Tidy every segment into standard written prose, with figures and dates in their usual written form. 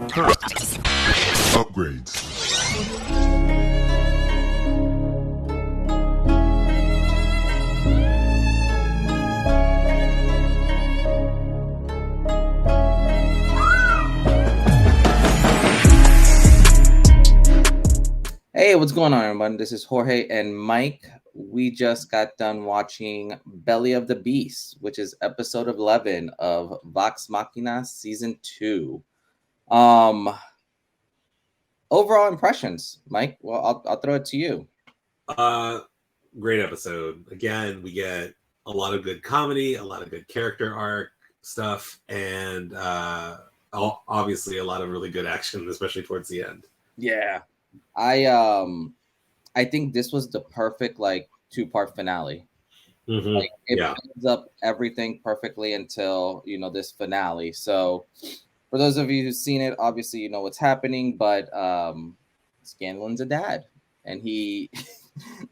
Upgrades. Hey, what's going on, everyone? This is Jorge and Mike. We just got done watching Belly of the Beast, which is episode 11 of Vox Machina season 2. Overall impressions, Mike. Well, I'll throw it to you. Great episode. Again, we get a lot of good comedy, a lot of good character arc stuff, and obviously a lot of really good action, especially towards the end. Yeah. I think this was the perfect two-part finale. Mm-hmm. It builds up everything perfectly until this finale. So for those of you who've seen it, obviously you know what's happening, but Scanlan's a dad, and he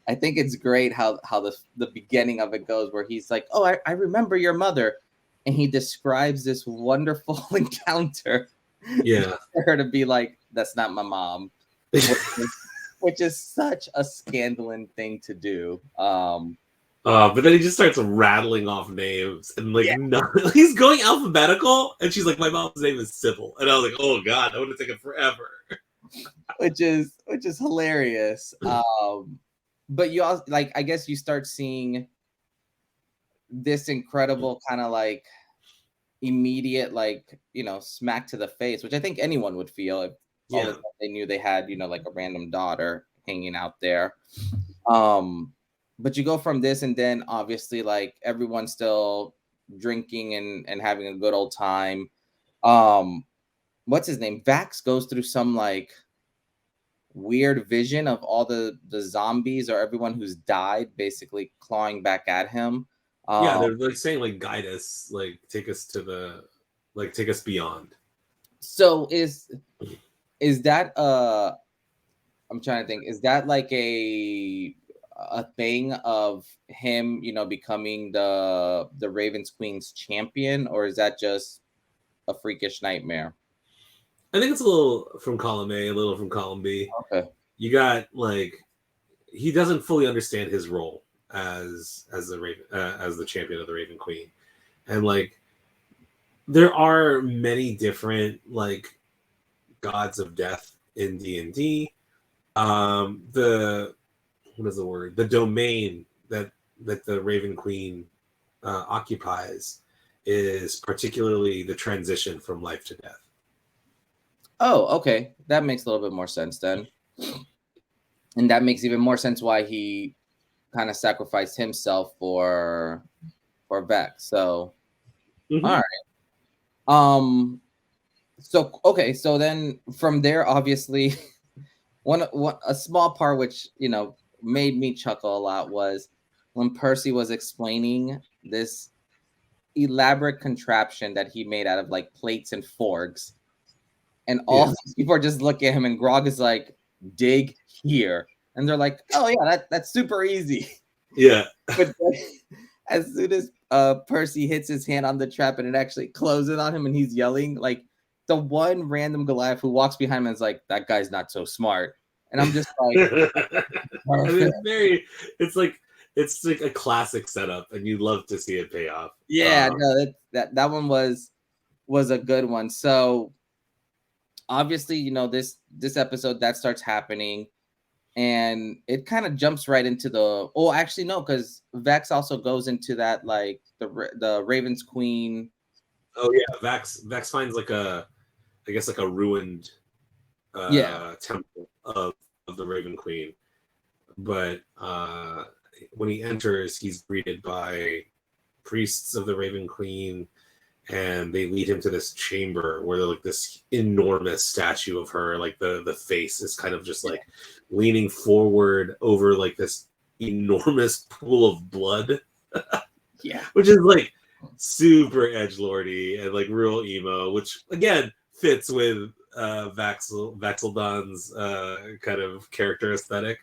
I think it's great how the beginning of it goes, where he's like, oh, I remember your mother, and he describes this wonderful encounter for her to be like, that's not my mom. Which is such a Scanlan thing to do. But then he just starts rattling off names and he's going alphabetical, and she's like, my mom's name is Sybil, and I was like, oh god, that would have taken forever. which is hilarious. But you also I guess you start seeing this incredible kind of immediate smack to the face, which I think anyone would feel if they knew they had a random daughter hanging out there. But you go from this, and then obviously everyone's still drinking and having a good old time. What's his name? Vax goes through some weird vision of all the zombies or everyone who's died basically clawing back at him. They're saying guide us, take us to the take us beyond. So is that I'm trying to think, is that a thing of him becoming the Ravens Queen's champion, or is that just a freakish nightmare? I think it's a little from column A, a little from column B. Okay. You got he doesn't fully understand his role as the Raven as the champion of the Raven Queen, and there are many different gods of death in D&D. The domain that the Raven Queen occupies is particularly the transition from life to death. Oh, okay. That makes a little bit more sense then. And that makes even more sense why he kind of sacrificed himself for Vex. So all right. So then from there, obviously, a small part which made me chuckle a lot was when Percy was explaining this elaborate contraption that he made out of plates and forks, and all these people are just looking at him, and Grog is like, dig here, and they're like, oh yeah, that's super easy. Yeah. But as soon as Percy hits his hand on the trap and it actually closes on him and he's yelling, the one random Goliath who walks behind him is like, that guy's not so smart. And I'm just it's a classic setup, and you'd love to see it pay off. Yeah, no, that one was a good one. So obviously, this episode that starts happening, and it kind of jumps right into because Vex also goes into that the Raven's Queen. Oh yeah, Vex finds a ruined temple of the Raven Queen, but when he enters, he's greeted by priests of the Raven Queen, and they lead him to this chamber where they're this enormous statue of her, the face is kind of just leaning forward over this enormous pool of blood. Yeah, which is super edgelordy and real emo, which again fits with Vax'ildan's kind of character aesthetic.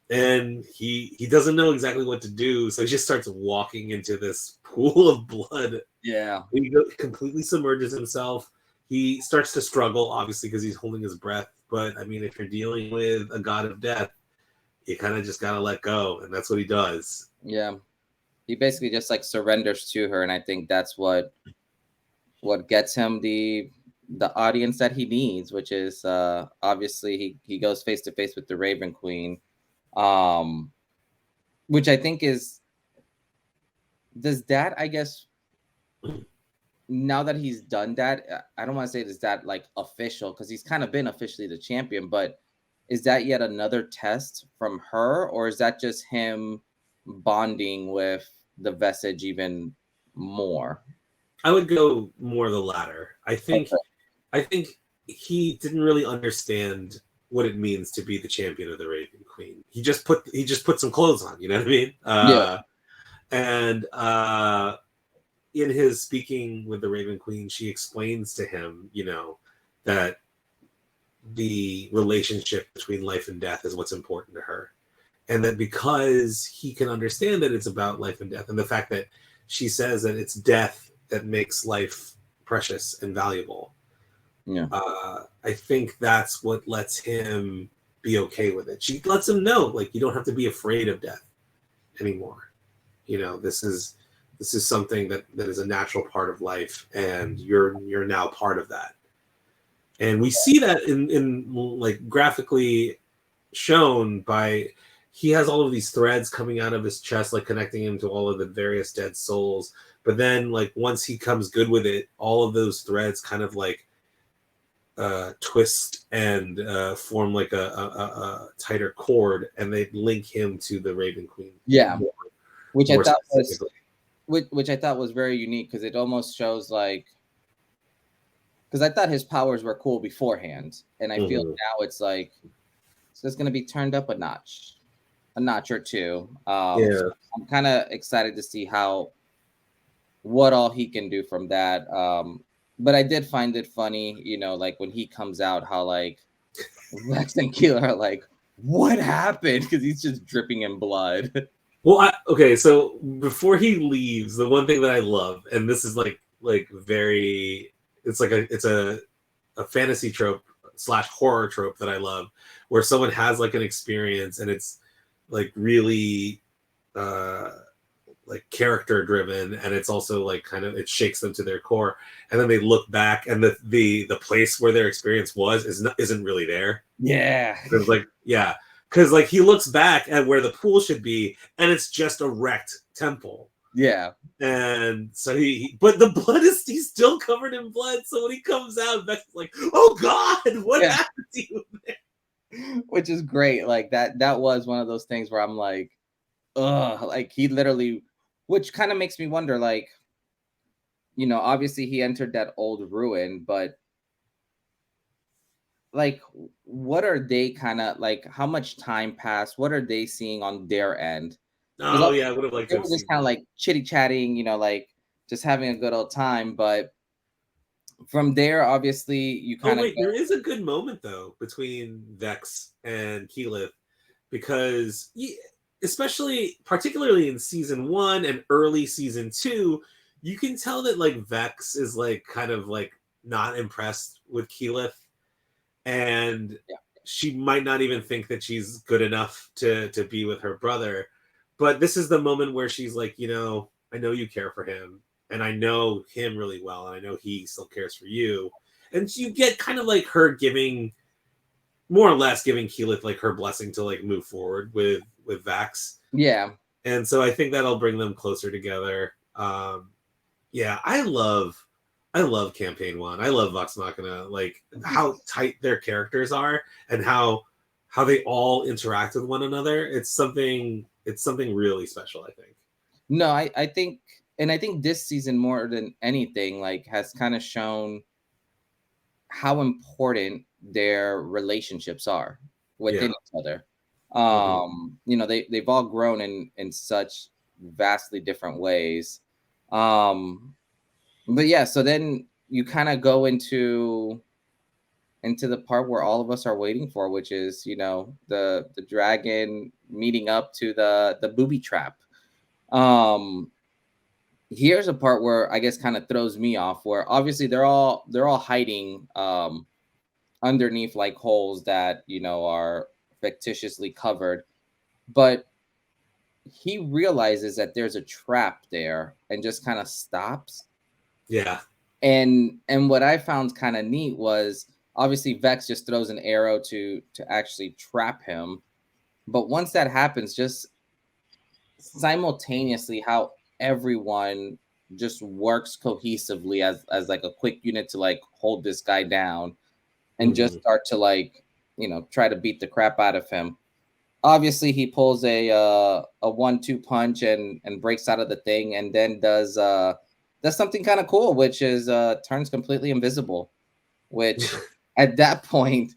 And he doesn't know exactly what to do, so he just starts walking into this pool of blood. Yeah. He completely submerges himself. he starts to struggle, obviously, because he's holding his breath. But I mean, if you're dealing with a god of death, you kind of just gotta let go, and that's what he does. Yeah, he basically just like surrenders to her, and I think that's what gets him the audience that he needs, which is obviously he goes face to face with the Raven Queen, which I think does that, I guess, now that he's done that, I don't want to say is that like official, because he's kind of been officially the champion, but is that yet another test from her, or is that just him bonding with the Vestige even more? I would go more the latter. Okay. I think he didn't really understand what it means to be the champion of the Raven Queen. He just put some clothes on, you know what I mean? Yeah. And in his speaking with the Raven Queen, she explains to him, you know, that the relationship between life and death is what's important to her. And that because he can understand that it's about life and death, and the fact that she says that it's death that makes life precious and valuable. Yeah. I think that's what lets him be okay with it. She lets him know, like, you don't have to be afraid of death anymore. You know, this is something that is a natural part of life, and you're now part of that. And we see that in like graphically shown by, he has all of these threads coming out of his chest, like connecting him to all of the various dead souls. But then, like, once he comes good with it, all of those threads kind of like twist and form like a tighter cord, and they link him to the Raven Queen. Yeah, which I thought was very unique, because it almost shows like, because I thought his powers were cool beforehand, and I feel now it's like it's just gonna be turned up a notch or two. So I'm kind of excited to see what all he can do from that. But I did find it funny, you know, like when he comes out, how like Vex and Keeler are like, what happened? Because he's just dripping in blood. Well, okay, so before he leaves, the one thing that I love, and this is like very, it's like a fantasy trope / horror trope that I love, where someone has like an experience and it's like really like character driven, and it's also like kind of, it shakes them to their core, and then they look back and the place where their experience isn't really there. Yeah. It's like, yeah. Because like he looks back at where the pool should be, and it's just a wrecked temple. Yeah. And so but the blood he's still covered in blood. So when he comes out, Beck's like, "Oh God, what happened to you there?" Which is great. Like that was one of those things where I'm like, ugh, like he literally, which kind of makes me wonder, like, you know, obviously he entered that old ruin, but like, what are they kind of like, how much time passed? What are they seeing on their end? Oh yeah, I would have liked they to were have just seen kind of like chitty chatting, you know, like just having a good old time. But from there, obviously, you kind of there is a good moment though between Vex and Keyleth, because particularly in season 1 and early season 2, you can tell that like Vex is like kind of like not impressed with Keyleth, and she might not even think that she's good enough to be with her brother. But this is the moment where she's like, you know, I know you care for him, and I know him really well, and I know he still cares for you. And you get kind of like her more or less giving Keyleth like her blessing to like move forward with Vax. Yeah. And so I think that'll bring them closer together. Yeah, I love campaign 1. I love Vox Machina, like how tight their characters are and how they all interact with one another. It's something really special, I think. No, I think, and I think this season more than anything, like, has kind of shown how important their relationships are within each other. You know, they've all grown in such vastly different ways. But yeah, so then you kind of go into the part where all of us are waiting for, which is, you know, the dragon meeting up to the booby trap. here's a part where I guess kind of throws me off, where obviously they're all hiding underneath like holes that are fictitiously covered, but he realizes that there's a trap there and just kind of stops. Yeah. And what I found kind of neat was obviously Vex just throws an arrow to actually trap him, but once that happens, just simultaneously how everyone just works cohesively as like a quick unit to like hold this guy down and just start to like try to beat the crap out of him. Obviously he pulls a 1-2 punch and breaks out of the thing, and then does something kind of cool, which is turns completely invisible, which at that point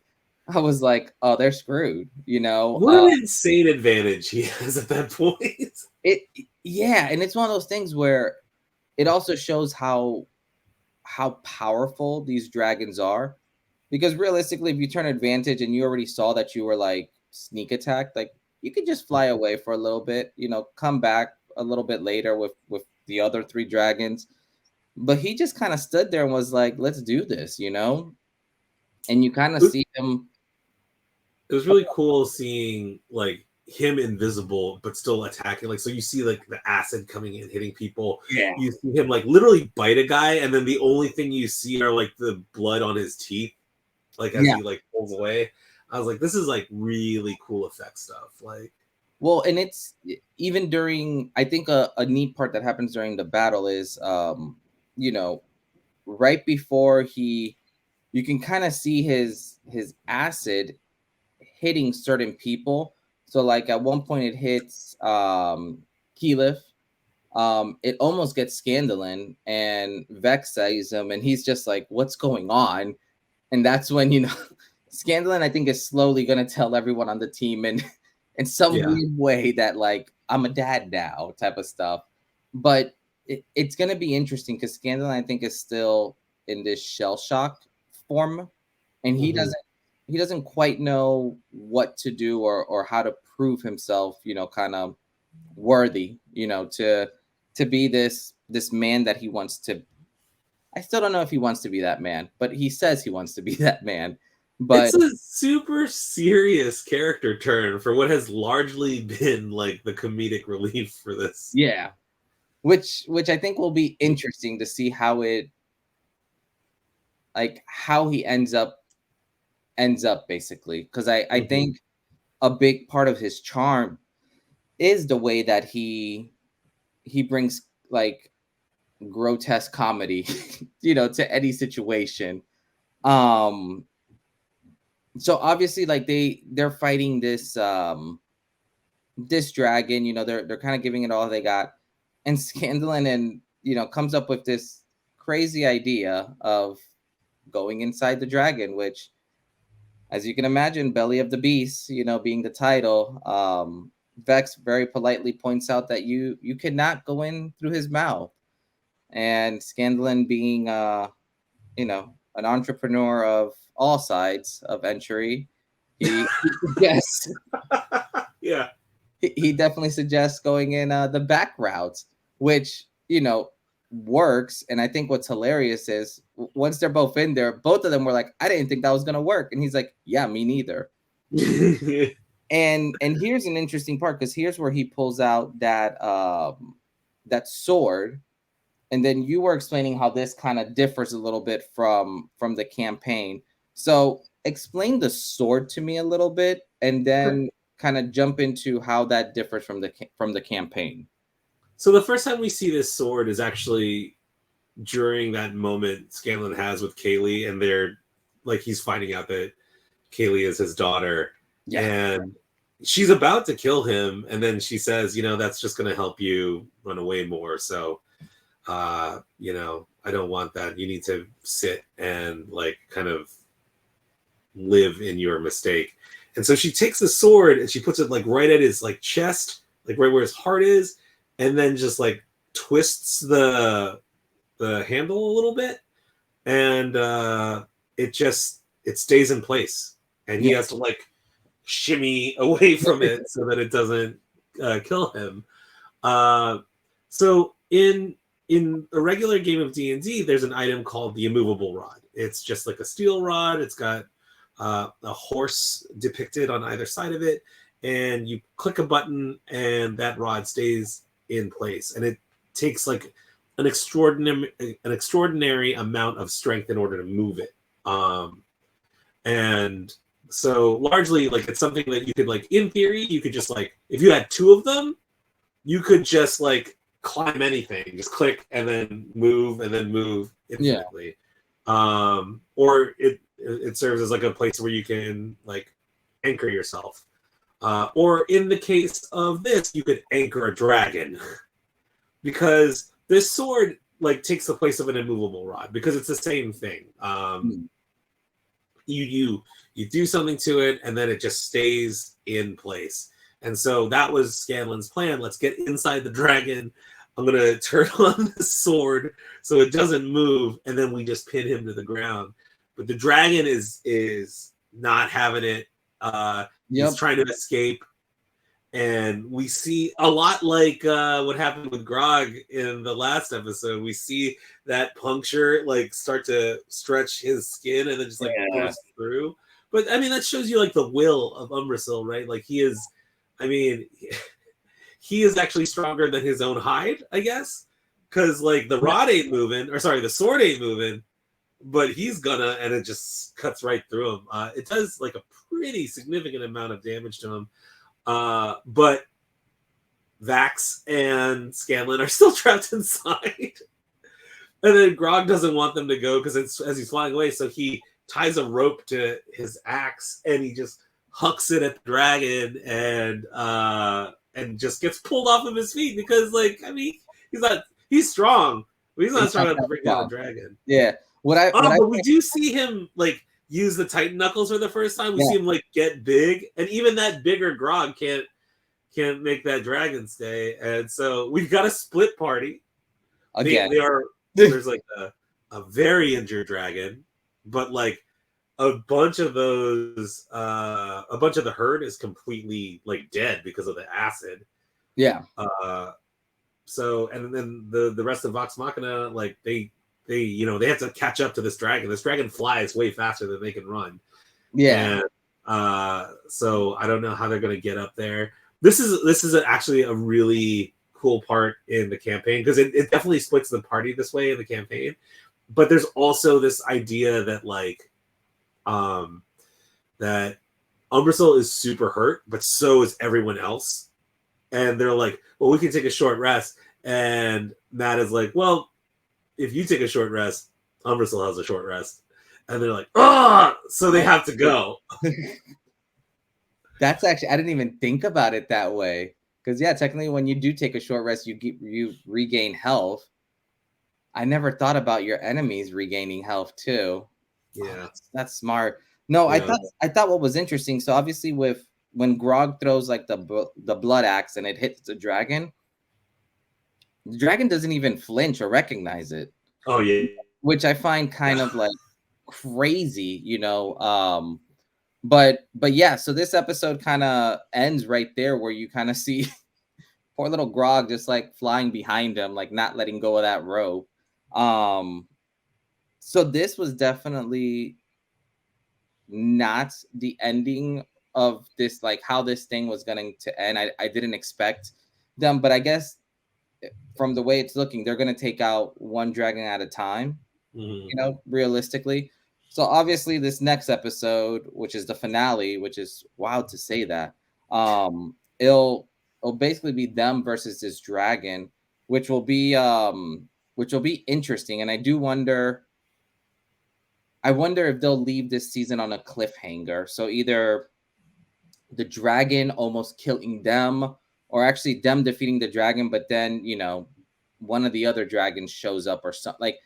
I was like, oh, they're screwed, What an insane advantage he has at that point. Yeah, and it's one of those things where it also shows how powerful these dragons are, because realistically, if you turn advantage and you already saw that you were like sneak attacked, like you could just fly away for a little bit, come back a little bit later with the other 3 dragons. But he just kind of stood there and was like, let's do this, and you kind of see him. It was really cool seeing like him invisible but still attacking. Like, so you see like the acid coming in, hitting people. Yeah. You see him like literally bite a guy, and then the only thing you see are like the blood on his teeth, like as he like pulls away. I was like, this is like really cool effect stuff. Like, well, and it's even during, I think a neat part that happens during the battle is right before you can kind of see his acid hitting certain people. So like at one point it hits Keyleth. It almost gets Scandalin, and Vex sees him, and he's just like, what's going on? And that's when Scandalin, I think, is slowly gonna tell everyone on the team and in some weird way that like, I'm a dad now type of stuff. But it's gonna be interesting because Scandalin, I think, is still in this shell shock form, and he doesn't quite know what to do or how to prove himself, kind of worthy, to be this man that he wants to. I still don't know if he wants to be that man, but he says he wants to be that man. But it's a super serious character turn for what has largely been like the comedic relief for this. Yeah, which I think will be interesting to see how he ends up basically, because I think a big part of his charm is the way that he brings like grotesque comedy to any situation. So obviously like they're fighting this this dragon, they're kind of giving it all they got, and Scandalin and comes up with this crazy idea of going inside the dragon, which, as you can imagine, belly of the beast, being the title, Vex very politely points out that you cannot go in through his mouth. And Scandalin, being an entrepreneur of all sides of entry, he suggests he definitely suggests going in the back routes, which works. And I think what's hilarious is once they're both in there, both of them were like, I didn't think that was gonna work, and he's like, yeah, me neither. and here's an interesting part, because here's where he pulls out that that sword. And then you were explaining how this kind of differs a little bit from the campaign. So explain the sword to me a little bit, and then kind of jump into how that differs from the campaign. So the first time we see this sword is actually during that moment Scanlan has with Kaylee, and they're like, he's finding out that Kaylee is his daughter, and she's about to kill him, and then she says, that's just going to help you run away more. So I don't want that. You need to sit and like kind of live in your mistake. And so she takes the sword and she puts it like right at his like chest, like right where his heart is, and then just like twists the handle a little bit, and it stays in place, and he has to like shimmy away from it so that it doesn't kill him. So in in a regular game of D&D, there's an item called the immovable rod. It's just like a steel rod. It's got a horse depicted on either side of it, and you click a button, and that rod stays in place. And it takes like an extraordinary amount of strength in order to move it. And so largely, like, it's something that you could, like, in theory, you could just, like, if you had two of them, you could just, like, climb anything, just click and then move infinitely. Or it serves as like a place where you can, like, anchor yourself. Or in the case of this, you could anchor a dragon. Because this sword, like, takes the place of an immovable rod, because it's the same thing. You do something to it, and then it just stays in place. And so that was Scanlan's plan. Let's get inside the dragon. I'm going to turn on the sword so it doesn't move, and then we just pin him to the ground. But the dragon is not having it. He's trying to escape. And we see a lot like what happened with Grog in the last episode. We see that puncture, like, start to stretch his skin and then just, like, burst through. But, I mean, that shows you, like, the will of Umbrasyl, right? Like, he is actually stronger than his own hide, I guess. Because, like, the rod ain't moving, or sorry, the sword ain't moving, but he's gonna, and it just cuts right through him. It does, like, a pretty significant amount of damage to him. But Vax and Scanlan are still trapped inside. And then Grog doesn't want them to go because it's as he's flying away, so he ties a rope to his axe and he just hucks it at the dragon and just gets pulled off of his feet because, like, I mean, he's strong, but he's not strong enough to bring down a dragon. Yeah. But we do see him, like, use the Titan Knuckles for the first time. We see him, like, get big, and even that bigger Grog can't make that dragon stay. And so we've got a split party. Again, there's like a very injured dragon, but, like, a bunch of the herd is completely, like, dead because of the acid. Yeah. So, and then the rest of Vox Machina, like, they have to catch up to this dragon. This dragon flies way faster than they can run. Yeah. And so I don't know how they're going to get up there. This is actually a really cool part in the campaign because it definitely splits the party this way in the campaign. But there's also this idea that, like, that Umbrasyl is super hurt, but so is everyone else. And they're like, well, we can take a short rest. And Matt is like, well, if you take a short rest, Umbrasyl has a short rest. And they're like, so they have to go. That's actually, I didn't even think about it that way. Because, yeah, technically when you do take a short rest, you regain health. I never thought about your enemies regaining health too. Yeah. That's smart. No, yeah. I thought what was interesting. So obviously when Grog throws, like, the blood axe and it hits the dragon doesn't even flinch or recognize it. Oh yeah. Which I find kind of, like, crazy, you know. But yeah, so this episode kind of ends right there where you kind of see poor little Grog just, like, flying behind him, like, not letting go of that rope. So this was definitely not the ending of this, like, how this thing was going to end. I didn't expect them, but I guess from the way it's looking, they're going to take out one dragon at a time, you know, realistically. So obviously this next episode, which is the finale, which is wild to say that, it'll basically be them versus this dragon, which will be interesting. And I wonder if they'll leave this season on a cliffhanger. So either the dragon almost killing them, or actually them defeating the dragon, but then, you know, one of the other dragons shows up or something. Like,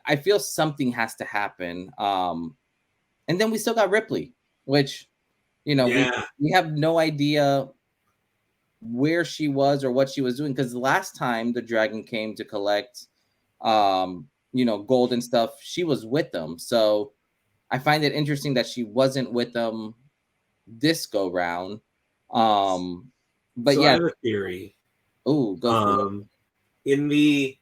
I feel something has to happen. And then we still got Ripley, which, you know, we have no idea where she was or what she was doing, because the last time the dragon came to collect you know, gold and stuff, she was with them. So I find it interesting that she wasn't with them this go round. But so yeah, I have a theory. Oh, go for it. In the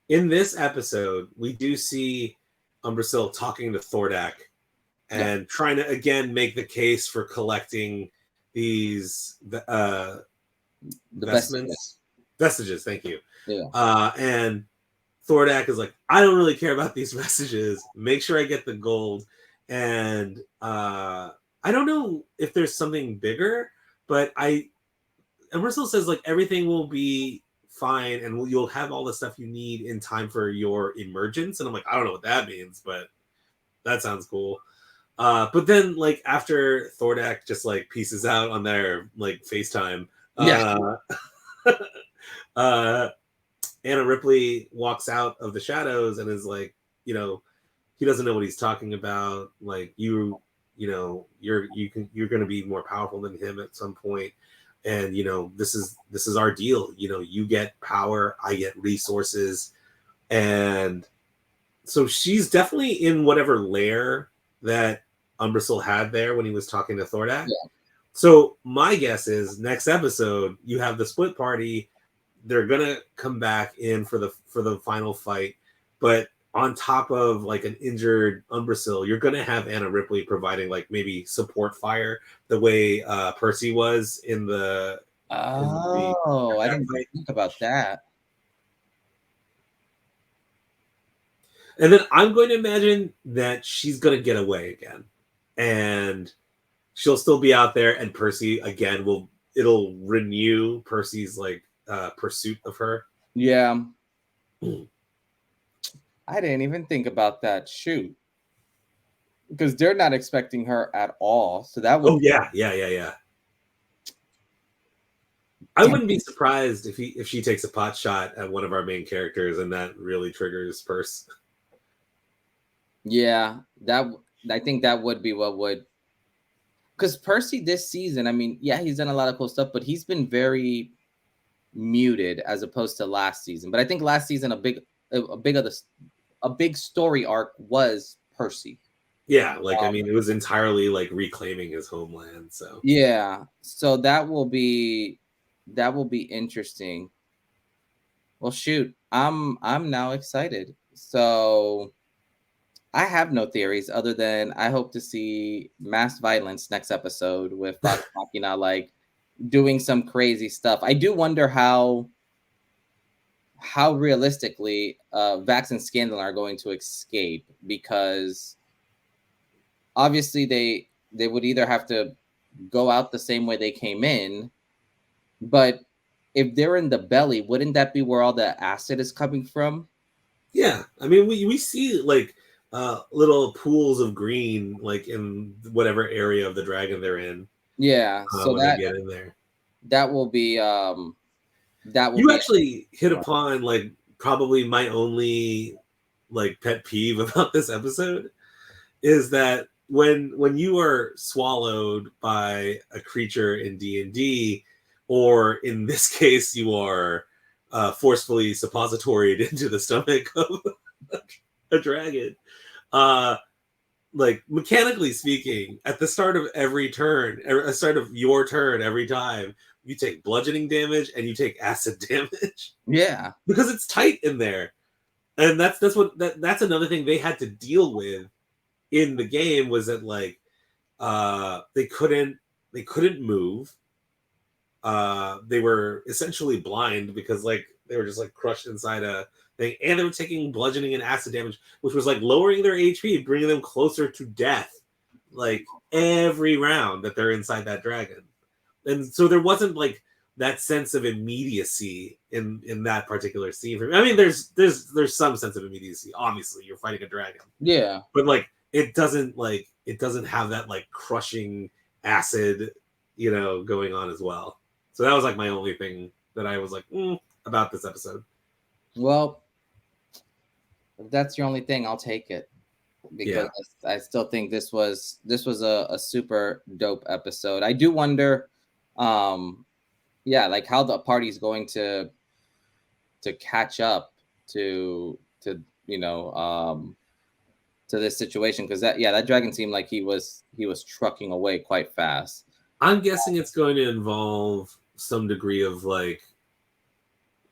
in this episode, we do see Umbrasyl talking to Thordak and trying to again make the case for collecting these vestiges. Thank you. Yeah. And Thordak is like, I don't really care about these messages. Make sure I get the gold. And I don't know if there's something bigger, but Umbrasyl says like everything will be fine and you'll have all the stuff you need in time for your emergence. And I'm like, I don't know what that means, but that sounds cool. But then like after Thordak just like pieces out on their like FaceTime, Anna Ripley walks out of the shadows and is like, you know, he doesn't know what he's talking about. Like you're going to be more powerful than him at some point. And, you know, this is our deal. You know, you get power, I get resources. And so she's definitely in whatever lair that Umbrasyl had there when he was talking to Thordak. Yeah. So my guess is next episode, you have the split party. They're going to come back in for the final fight. But on top of like an injured Umbrasyl, you're going to have Anna Ripley providing like maybe support fire the way Percy was in the. Oh, I didn't think about that. And then I'm going to imagine that she's going to get away again. And she'll still be out there. And Percy, again, it'll renew Percy's like pursuit of her. Yeah. I didn't even think about that. Shoot. Because they're not expecting her at all. So that would. Oh, yeah. I wouldn't be surprised if she takes a pot shot at one of our main characters and that really triggers Percy. Yeah, I think that would be what would. Because Percy this season, I mean, yeah, he's done a lot of cool stuff, but he's been very muted as opposed to last season. But I think last season a big story arc was Percy. Yeah, like I mean, it was entirely like reclaiming his homeland. So yeah, so that will be interesting. Well, shoot, I'm now excited. So I have no theories other than I hope to see mass violence next episode with Vox Machina like doing some crazy stuff. I do wonder how realistically Vax and Scandal are going to escape, because obviously they would either have to go out the same way they came in, but if they're in the belly, wouldn't that be where all the acid is coming from? Yeah, I mean we see like little pools of green like in whatever area of the dragon they're in. Yeah, so when they get in there, that will be you actually hit upon like probably my only like pet peeve about this episode is that when you are swallowed by a creature in D&D, or in this case you are forcefully suppositoried into the stomach of a dragon, like mechanically speaking, at the start of every turn, at the start of your turn, every time you take bludgeoning damage and you take acid damage. Yeah, because it's tight in there, and that's another thing they had to deal with in the game, was that like they couldn't move. They were essentially blind because like they were just like crushed inside a thing, and they were taking bludgeoning and acid damage, which was like lowering their HP, bringing them closer to death, like every round that they're inside that dragon. And so there wasn't like that sense of immediacy in that particular scene. I mean, there's some sense of immediacy. Obviously, you're fighting a dragon. Yeah, but like it doesn't have that like crushing acid, going on as well. So that was like my only thing that I was like about this episode. Well, if that's your only thing, I'll take it, because I still think this was a super dope episode. I do wonder, like how the party's going to catch up to this situation, because that dragon seemed like he was trucking away quite fast. I'm guessing it's going to involve some degree of like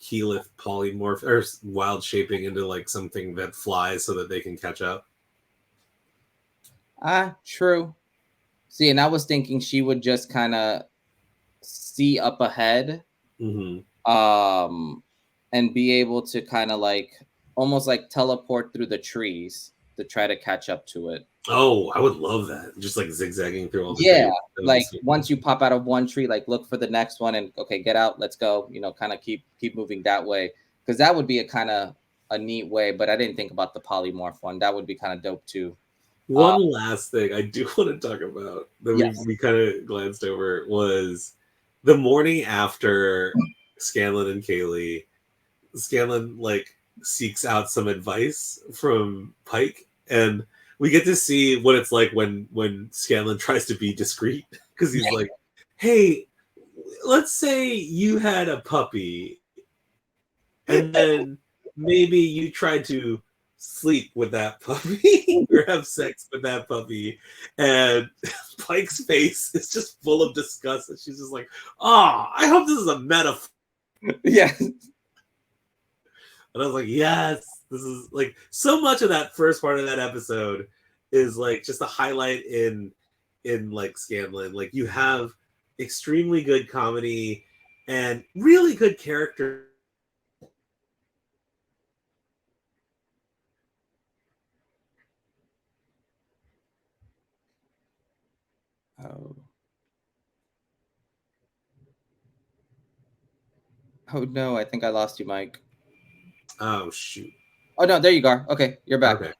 Keyleth polymorph or wild shaping into like something that flies so that they can catch up. True. See, and I was thinking she would just kind of see up ahead, and be able to kind of like almost like teleport through the trees to try to catch up to it. Oh, I would love that. Just like zigzagging through all the Yeah, trees. like once you pop out of one tree, like look for the next one and okay, get out, let's go. You know, kind of keep moving that way, because that would be a kind of a neat way. But I didn't think about the polymorph one. That would be kind of dope too. One last thing I do want to talk about that Yes. we kind of glanced over was the morning after Scanlan and Kaylee. Scanlan like seeks out some advice from Pike, and we get to see what it's like when Scanlan tries to be discreet, because he's like, hey, let's say you had a puppy and then maybe you tried to sleep with that puppy or have sex with that puppy, and Pike's face is just full of disgust, and she's just like, oh, I hope this is a metaphor. Yeah. And I was like, yes, this is like so much of that first part of that episode is like just a highlight in like Scanlan. Like you have extremely good comedy and really good character. Oh. Oh no, I think I lost you, Mike. Oh shoot. Oh no, there you go. Okay, you're back. Okay.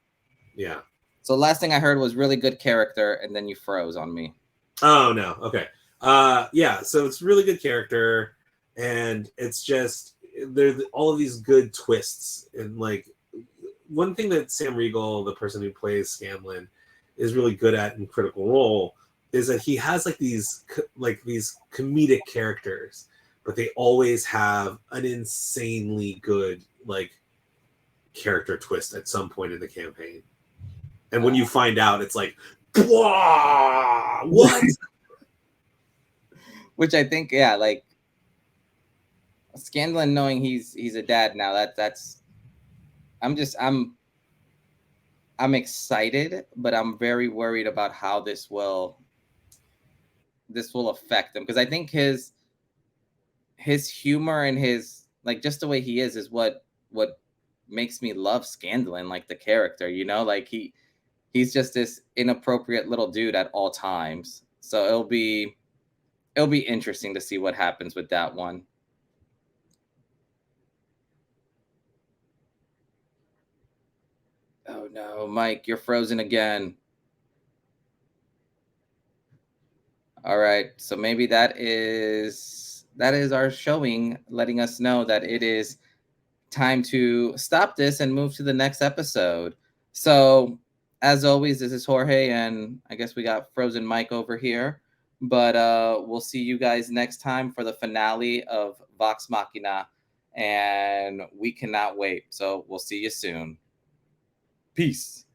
Yeah. So last thing I heard was really good character, and then you froze on me. Oh no. Okay. Yeah, so it's really good character, and it's just there's all of these good twists. And like one thing that Sam Riegel, the person who plays Scanlan, is really good at in Critical Role is that he has like these comedic characters, but they always have an insanely good like character twist at some point in the campaign. And when you find out, it's like, what? Which I think, yeah, like Scanlan knowing he's a dad now. That's I'm excited, but I'm very worried about how this will affect him, because I think his humor and his like just the way he is what makes me love Scanlan, like the character, you know, like he's just this inappropriate little dude at all times. So it'll be interesting to see what happens with that one. Oh no, Mike, you're frozen again. All right, so maybe that is our showing, letting us know that it is time to stop this and move to the next episode. So, as always, this is Jorge, and I guess we got frozen Mike over here. But we'll see you guys next time for the finale of Vox Machina, and we cannot wait. So we'll see you soon. Peace.